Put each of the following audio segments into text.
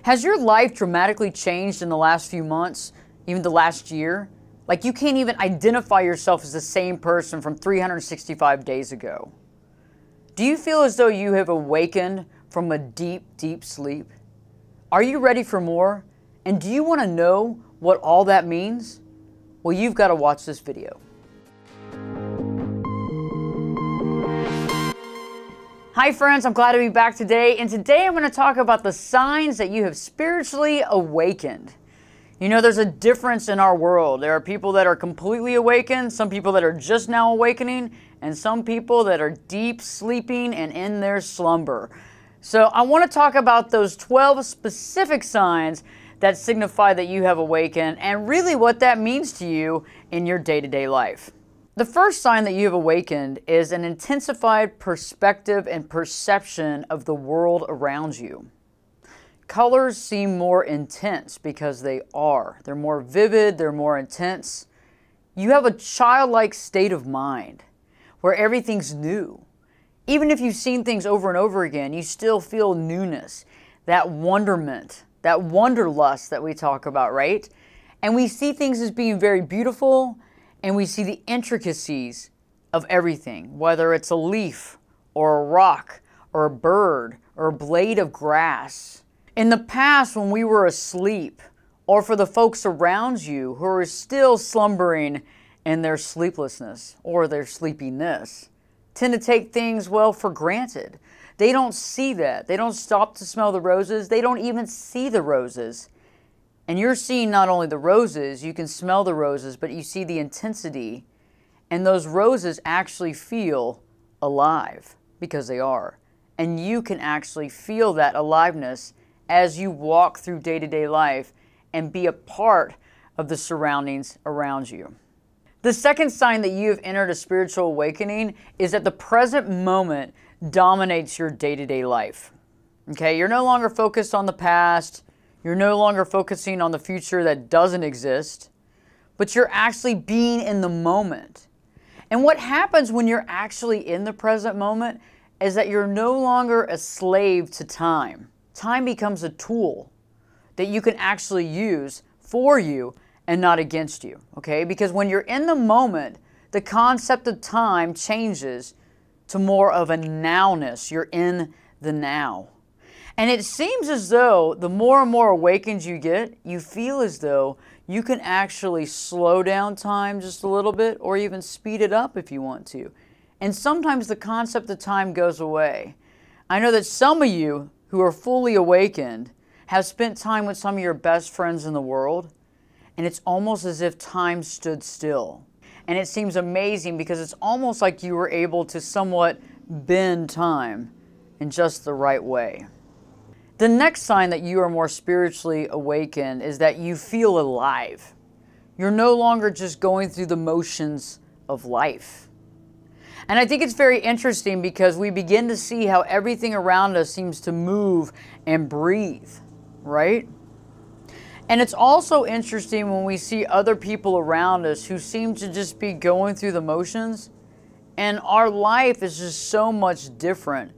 Has your life dramatically changed in the last few months, even the last year? Like you can't even identify yourself as the same person from 365 days ago. Do you feel as though you have awakened from a deep, deep sleep? Are you ready for more? And do you want to know what all that means? Well, you've got to watch this video. Hi friends, I'm glad to be back today, and today I'm going to talk about the signs that you have spiritually awakened. You know, there's a difference in our world. There are people that are completely awakened, some people that are just now awakening, and some people that are deep sleeping and in their slumber. So I want to talk about those 12 specific signs that signify that you have awakened and really what that means to you in your day-to-day life. The first sign that you have awakened is an intensified perspective and perception of the world around you. Colors seem more intense because they are. They're more vivid, they're more intense. You have a childlike state of mind where everything's new. Even if you've seen things over and over again, you still feel newness, that wonderment, that wanderlust that we talk about, right? And we see things as being very beautiful, and we see the intricacies of everything, whether it's a leaf or a rock or a bird or a blade of grass. In the past, when we were asleep, or for the folks around you who are still slumbering in their sleeplessness or their sleepiness, tend to take things, well, for granted. They don't see that. They don't stop to smell the roses. They don't even see the roses. And you're seeing not only the roses, you can smell the roses, but you see the intensity. And those roses actually feel alive because they are. And you can actually feel that aliveness as you walk through day-to-day life and be a part of the surroundings around you. The second sign that you have entered a spiritual awakening is that the present moment dominates your day-to-day life. Okay, you're no longer focused on the past. You're no longer focusing on the future that doesn't exist, but you're actually being in the moment. And what happens when you're actually in the present moment is that you're no longer a slave to time. Time becomes a tool that you can actually use for you and not against you, okay? Because when you're in the moment, the concept of time changes to more of a nowness. You're in the now. And it seems as though the more and more awakened you get, you feel as though you can actually slow down time just a little bit or even speed it up if you want to. And sometimes the concept of time goes away. I know that some of you who are fully awakened have spent time with some of your best friends in the world, and it's almost as if time stood still. And it seems amazing because it's almost like you were able to somewhat bend time in just the right way. The next sign that you are more spiritually awakened is that you feel alive. You're no longer just going through the motions of life. And I think it's very interesting because we begin to see how everything around us seems to move and breathe, right? And it's also interesting when we see other people around us who seem to just be going through the motions, and our life is just so much different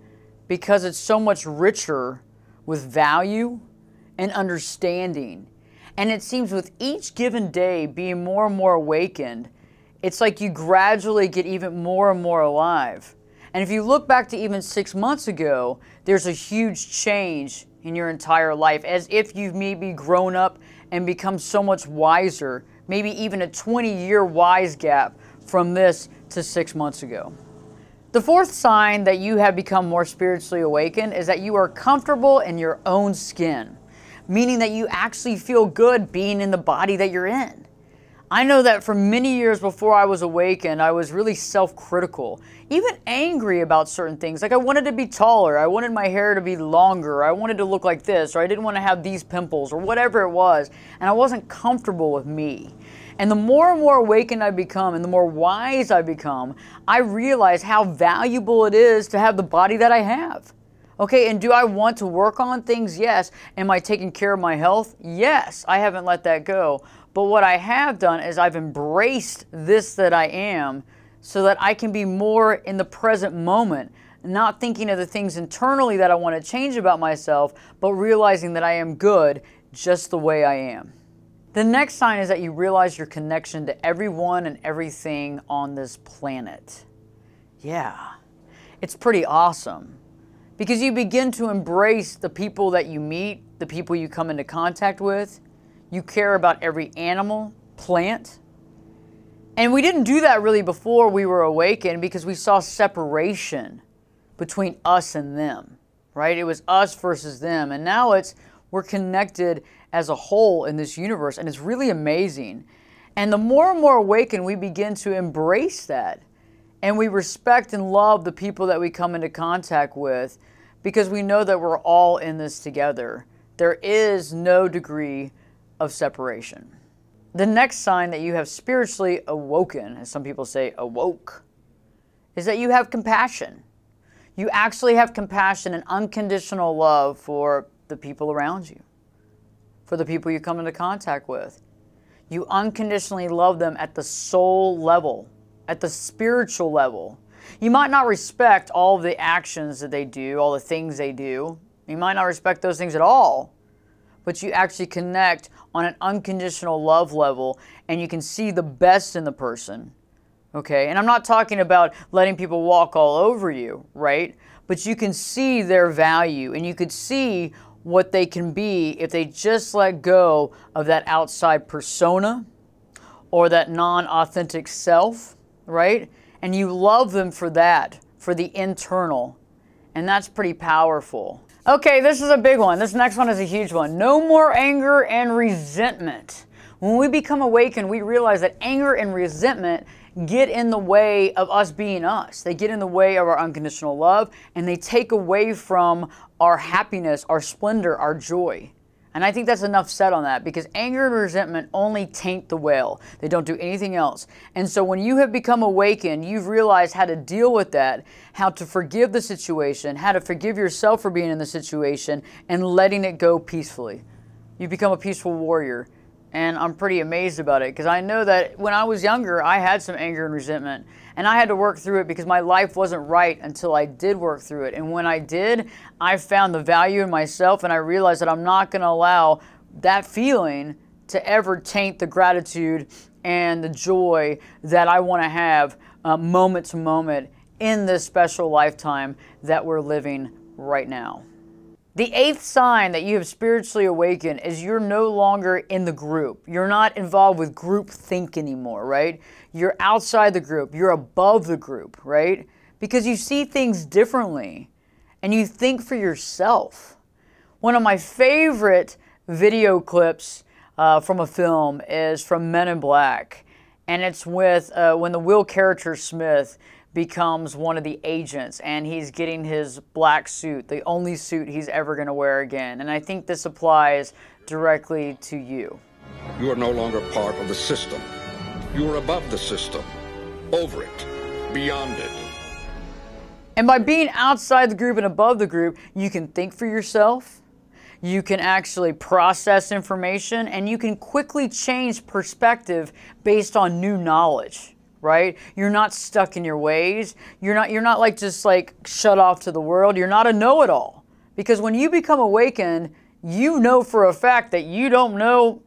because it's so much richer with value and understanding. And it seems with each given day being more and more awakened, it's like you gradually get even more and more alive. And if you look back to even 6 months ago, there's a huge change in your entire life, as if you've maybe grown up and become so much wiser, maybe even a 20-year wise gap from this to 6 months ago. The fourth sign that you have become more spiritually awakened is that you are comfortable in your own skin, meaning that you actually feel good being in the body that you're in. I know that for many years before I was awakened, I was really self-critical, even angry about certain things. Like I wanted to be taller, I wanted my hair to be longer, I wanted to look like this, or I didn't want to have these pimples, or whatever it was, and I wasn't comfortable with me. And the more and more awakened I become and the more wise I become, I realize how valuable it is to have the body that I have. Okay, and do I want to work on things? Yes. Am I taking care of my health? Yes. I haven't let that go. But what I have done is I've embraced this that I am so that I can be more in the present moment, not thinking of the things internally that I want to change about myself, but realizing that I am good just the way I am. The next sign is that you realize your connection to everyone and everything on this planet. Yeah, it's pretty awesome because you begin to embrace the people that you meet, the people you come into contact with. You care about every animal, plant. And we didn't do that really before we were awakened because we saw separation between us and them, right? It was us versus them. And now we're connected as a whole in this universe, and it's really amazing. And the more and more awakened we begin to embrace that, and we respect and love the people that we come into contact with because we know that we're all in this together. There is no degree of separation. The next sign that you have spiritually awoken, as some people say awoke, is that you have compassion. You actually have compassion and unconditional love for the people around you, for the people you come into contact with. You unconditionally love them at the soul level, at the spiritual level. You might not respect all of the actions that they do, all the things they do. You might not respect those things at all, but you actually connect on an unconditional love level, and you can see the best in the person, okay? And I'm not talking about letting people walk all over you, right? But you can see their value, and you could see what they can be if they just let go of that outside persona or that non-authentic self, right? And you love them for that, for the internal. And that's pretty powerful. Okay, this is a big one. This next one is a huge one. No more anger and resentment. When we become awakened, we realize that anger and resentment get in the way of us being us. They get in the way of our unconditional love, and they take away from our happiness, our splendor, our joy. And I think that's enough said on that, because anger and resentment only taint the well. They don't do anything else. And so when you have become awakened, you've realized how to deal with that, how to forgive the situation, how to forgive yourself for being in the situation, and letting it go peacefully. You become a peaceful warrior. And I'm pretty amazed about it, because I know that when I was younger, I had some anger and resentment. And I had to work through it because my life wasn't right until I did work through it. And when I did, I found the value in myself, and I realized that I'm not going to allow that feeling to ever taint the gratitude and the joy that I want to have moment to moment in this special lifetime that we're living right now. The eighth sign that you have spiritually awakened is you're no longer in the group. You're not involved with group think anymore, right? You're outside the group. You're above the group, right? Because you see things differently and you think for yourself. One of my favorite video clips from a film is from Men in Black. And it's with when the Will character Smith becomes one of the agents, and he's getting his black suit, the only suit he's ever going to wear again. And I think this applies directly to you. You are no longer part of the system. You are above the system, over it, beyond it. And by being outside the group and above the group, you can think for yourself, you can actually process information, and you can quickly change perspective based on new knowledge. Right? You're not stuck in your ways. You're not like just like shut off to the world. You're not a know-it-all. Because when you become awakened, you know for a fact that you don't know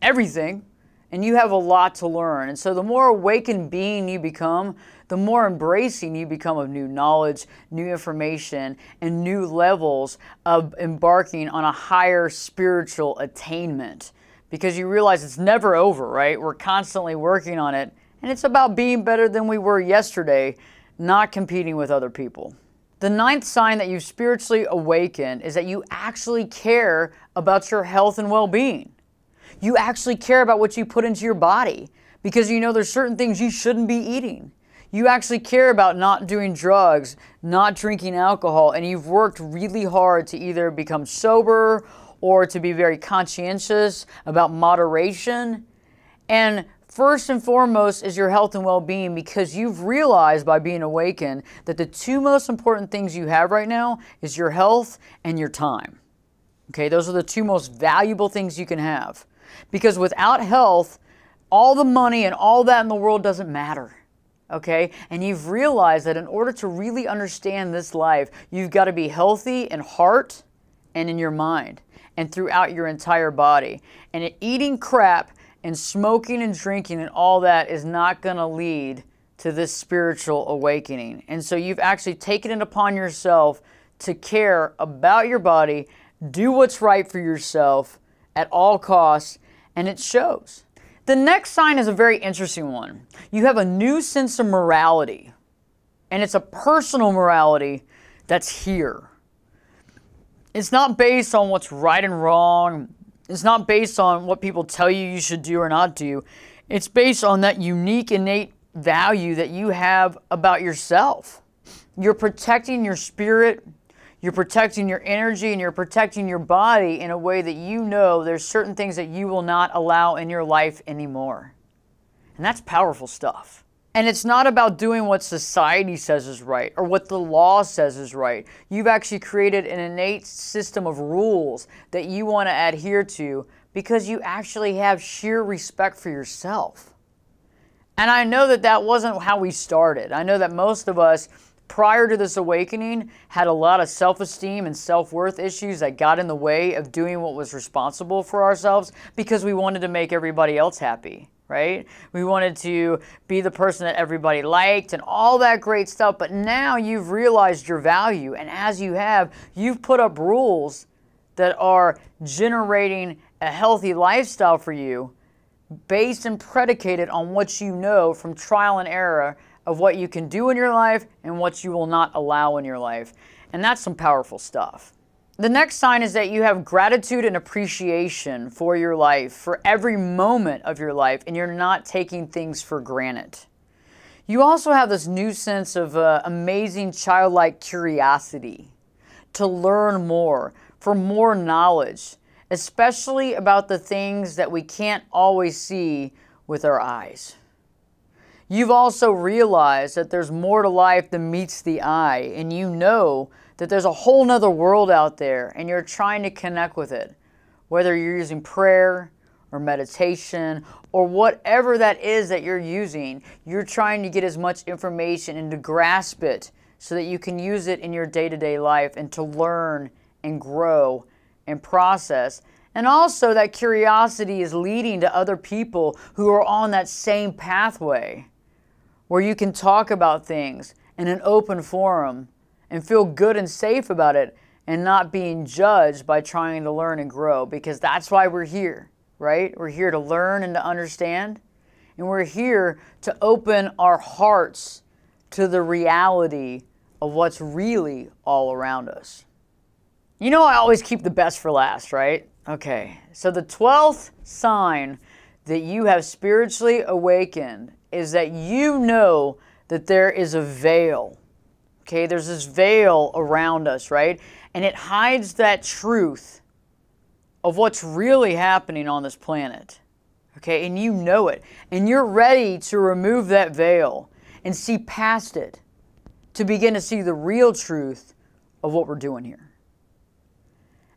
everything, and you have a lot to learn. And so the more awakened being you become, the more embracing you become of new knowledge, new information, and new levels of embarking on a higher spiritual attainment. Because you realize it's never over, right? We're constantly working on it. And it's about being better than we were yesterday, not competing with other people. The ninth sign that you've spiritually awakened is that you actually care about your health and well-being. You actually care about what you put into your body, because you know there's certain things you shouldn't be eating. You actually care about not doing drugs, not drinking alcohol, and you've worked really hard to either become sober or to be very conscientious about moderation. And first and foremost is your health and well-being, because you've realized by being awakened that the two most important things you have right now is your health and your time. Okay, those are the two most valuable things you can have. Because without health, all the money and all that in the world doesn't matter. okay? And you've realized that in order to really understand this life, you've got to be healthy in heart and in your mind and throughout your entire body. And eating crap and smoking and drinking and all that is not going to lead to this spiritual awakening. And so you've actually taken it upon yourself to care about your body, do what's right for yourself at all costs, and it shows. The next sign is a very interesting one. You have a new sense of morality, and it's a personal morality that's here. It's not based on what's right and wrong. It's not based on what people tell you you should do or not do. It's based on that unique, innate value that you have about yourself. You're protecting your spirit, you're protecting your energy, and you're protecting your body in a way that you know there's certain things that you will not allow in your life anymore. And that's powerful stuff. And it's not about doing what society says is right or what the law says is right. You've actually created an innate system of rules that you want to adhere to because you actually have sheer respect for yourself. And I know that that wasn't how we started. I know that most of us, prior to this awakening, had a lot of self-esteem and self-worth issues that got in the way of doing what was responsible for ourselves because we wanted to make everybody else happy, right? We wanted to be the person that everybody liked and all that great stuff. But now you've realized your value. And as you have, you've put up rules that are generating a healthy lifestyle for you based and predicated on what you know from trial and error of what you can do in your life and what you will not allow in your life. And that's some powerful stuff. The next sign is that you have gratitude and appreciation for your life, for every moment of your life, and you're not taking things for granted. You also have this new sense of amazing childlike curiosity to learn more, for more knowledge, especially about the things that we can't always see with our eyes. You've also realized that there's more to life than meets the eye, and you know that there's a whole nother world out there, and you're trying to connect with it, whether you're using prayer or meditation or whatever that is that you're using. You're trying to get as much information and to grasp it so that you can use it in your day-to-day life and to learn and grow and process. And also that curiosity is leading to other people who are on that same pathway where you can talk about things in an open forum and feel good and safe about it and not being judged by trying to learn and grow, because that's why we're here, right? We're here to learn and to understand, and we're here to open our hearts to the reality of what's really all around us. You know, I always keep the best for last, right? Okay, so the 12th sign that you have spiritually awakened is that you know that there is a veil. Okay, there's this veil around us, right? And it hides that truth of what's really happening on this planet. Okay, and you know it. And you're ready to remove that veil and see past it to begin to see the real truth of what we're doing here.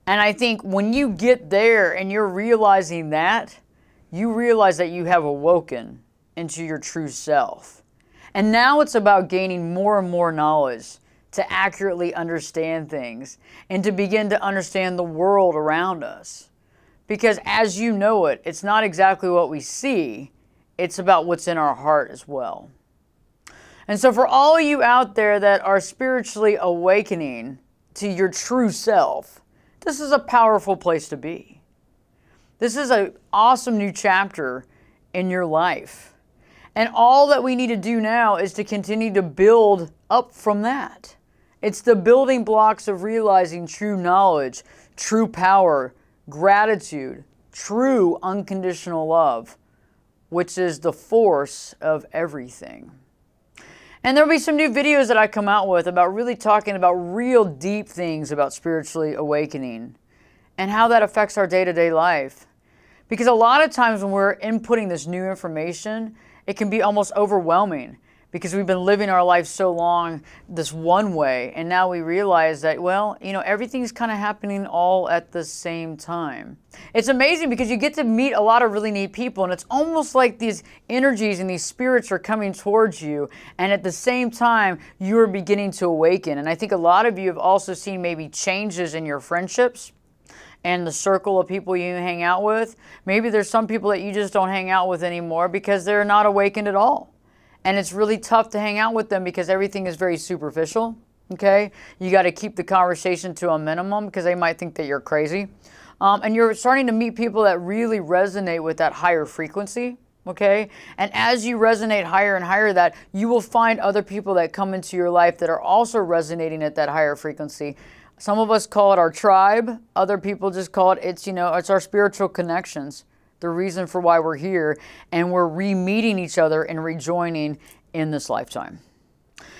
And I think when you get there and you're realizing that, you realize that you have awoken into your true self. And now it's about gaining more and more knowledge to accurately understand things and to begin to understand the world around us. Because as you know it, it's not exactly what we see, it's about what's in our heart as well. And so for all of you out there that are spiritually awakening to your true self, this is a powerful place to be. This is an awesome new chapter in your life. And all that we need to do now is to continue to build up from that. It's the building blocks of realizing true knowledge, true power, gratitude, true unconditional love, which is the force of everything. And there'll be some new videos that I come out with about really talking about real deep things about spiritually awakening and how that affects our day-to-day life. Because a lot of times when we're inputting this new information, it can be almost overwhelming because we've been living our life so long this one way, and now we realize that, well, everything's kind of happening all at the same time. It's amazing because you get to meet a lot of really neat people, and it's almost like these energies and these spirits are coming towards you, and at the same time you're beginning to awaken. And I think a lot of you have also seen maybe changes in your friendships and the circle of people you hang out with. Maybe there's some people that you just don't hang out with anymore because they're not awakened at all. And it's really tough to hang out with them because everything is very superficial, okay? You got to keep the conversation to a minimum because they might think that you're crazy. And you're starting to meet people that really resonate with that higher frequency, okay? And as you resonate higher and higher that, you will find other people that come into your life that are also resonating at that higher frequency. Some of us call it our tribe. Other people just call it, it's our spiritual connections. The reason for why we're here, and we're re-meeting each other and rejoining in this lifetime.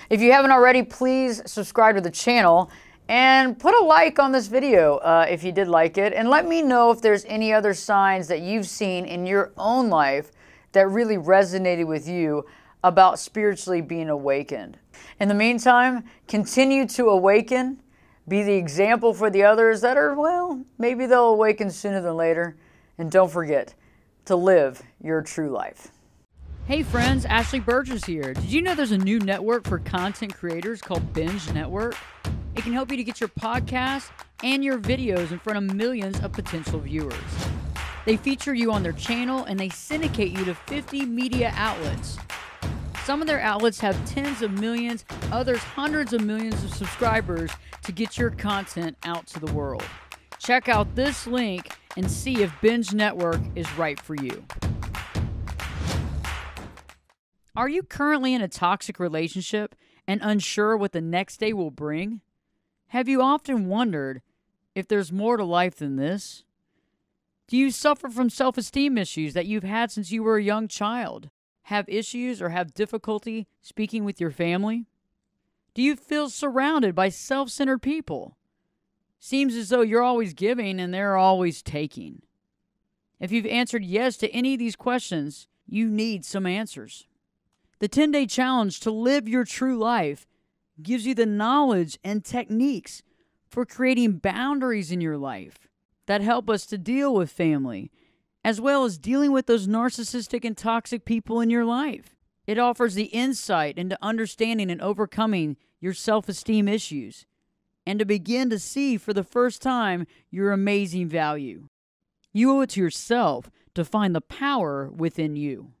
If you haven't already, please subscribe to the channel and put a like on this video if you did like it, and let me know if there's any other signs that you've seen in your own life that really resonated with you about spiritually being awakened. In the meantime, continue to awaken, be the example for the others that are, well, maybe they'll awaken sooner than later. And don't forget to live your true life. Hey friends, Ashley Berges here. Did you know there's a new network for content creators called Binge Network? It can help you to get your podcast and your videos in front of millions of potential viewers. They feature you on their channel and they syndicate you to 50 media outlets. Some of their outlets have tens of millions, others hundreds of millions of subscribers to get your content out to the world. Check out this link and see if Binge Network is right for you. Are you currently in a toxic relationship and unsure what the next day will bring? Have you often wondered if there's more to life than this? Do you suffer from self-esteem issues that you've had since you were a young child? Have issues or have difficulty speaking with your family? Do you feel surrounded by self-centered people? Seems as though you're always giving and they're always taking. If you've answered yes to any of these questions, you need some answers. The 10-day challenge to live your true life gives you the knowledge and techniques for creating boundaries in your life that help us to deal with family, as well as dealing with those narcissistic and toxic people in your life. It offers the insight into understanding and overcoming your self-esteem issues, and to begin to see for the first time your amazing value. You owe it to yourself to find the power within you.